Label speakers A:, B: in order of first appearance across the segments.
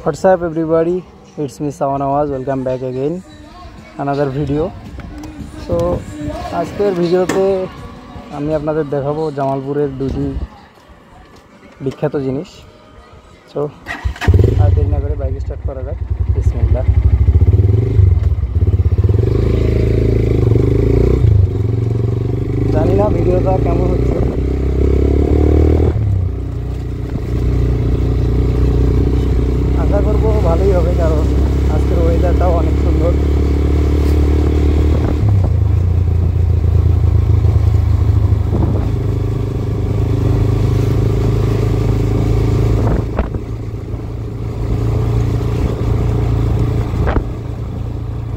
A: What's up everybody, it's me Sawan Awaz. Welcome back again another video. So আজকের ভিডিওতে আমি আপনাদের দেখাবো জামালপুরের দুটি বিখ্যাত জিনিস। সো আর দেরি না করে বাইক স্টার্ট করা যাক। বিসমিল্লাহ। জানি না ভিডিওটা কেমন হচ্ছে, আশা করবো ভালোই হবে, কারণ আজকের ওয়েদারটাও অনেক সুন্দর।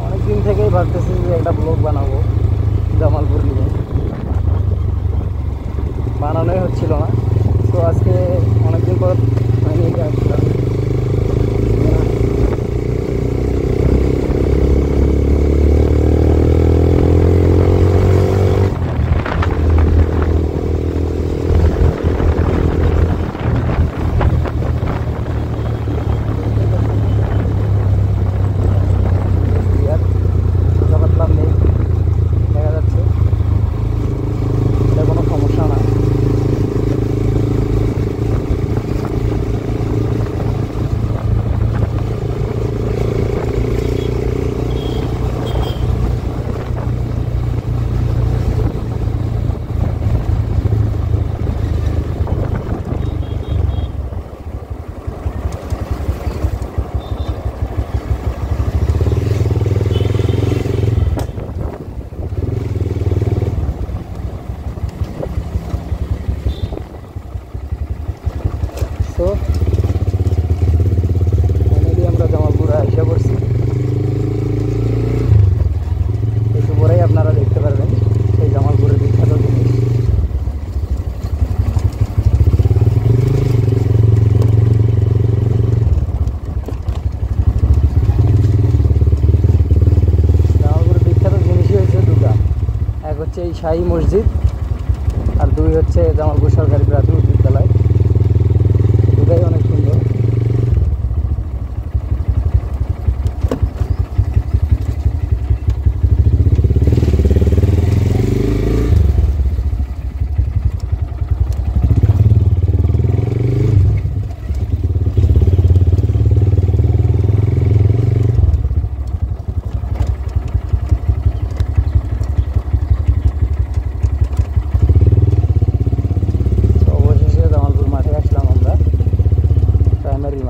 A: অনেকদিন থেকেই ভাবতেছি যে একটা ব্লগ বানাবো জামালপুর নিয়ে, বানানোই হচ্ছিল না। তো আজকে অনেকদিন পর ফাইনালি আসলাম। তো ফাইনালি আমরা জামালপুরে আইসা পড়ছি। একটু পরেই আপনারা দেখতে পারবেন সেই জামালপুরের বিখ্যাত জিনিস। জামালপুরের বিখ্যাত জিনিসই হচ্ছে দুটা, এক হচ্ছে এই শাহী মসজিদ, আর দুই হচ্ছে জামালপুর সরকারি প্রাথমিক বিদ্যালয়। দুটাই অনেক সুন্দর।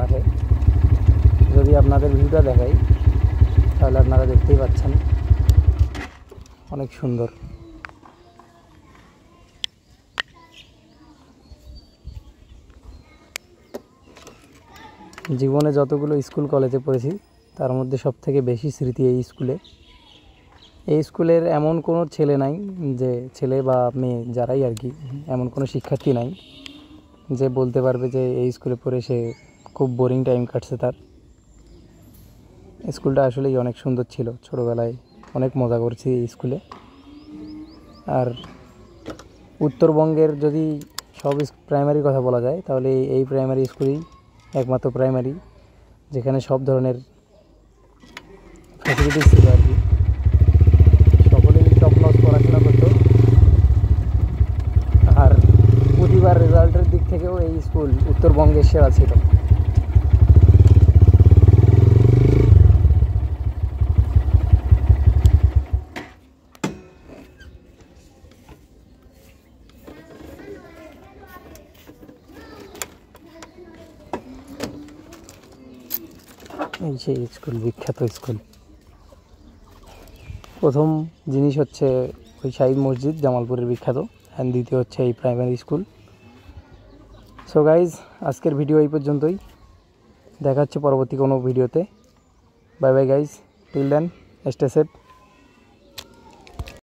A: মাঠে যদি আপনাদের ভিউটা দেখাই তাহলে আপনারা দেখতেই পাচ্ছেন অনেক সুন্দর। জীবনে যতগুলো স্কুল কলেজে পড়েছি তার মধ্যে সবথেকে বেশি স্মৃতি এই স্কুলে। এই স্কুলের এমন কোনো ছেলে নাই, যে ছেলে বা মেয়ে যারাই আর কি, এমন কোনো শিক্ষার্থী নাই যে বলতে পারবে যে এই স্কুলে পড়ে সে খুব বোরিং টাইম কাটছে তার। স্কুলটা আসলেই অনেক সুন্দর ছিল, ছোটোবেলায় অনেক মজা করছি এই স্কুলে। আর উত্তরবঙ্গের যদি সব প্রাইমারির কথা বলা যায় তাহলে এই প্রাইমারি স্কুলই একমাত্র প্রাইমারি যেখানে সব ধরনের ফ্যাসিলিটিস ছিল আর কি। সকলেই টপ নচ পড়াশোনা করতো, আর প্রতিবার রেজাল্টের দিক থেকেও এই স্কুল উত্তরবঙ্গের সেরা ছিল। এই সেই স্কুল, বিখ্যাত স্কুল। প্রথম জিনিস হচ্ছে ওই শাহী মসজিদ জামালপুরের বিখ্যাত, অ্যান্ড দ্বিতীয় হচ্ছে এই প্রাইমারি স্কুল। সো গাইজ, আজকের ভিডিও এই পর্যন্তই। দেখা হচ্ছে পরবর্তী কোনো ভিডিওতে। Bye bye guys, till then stay safe.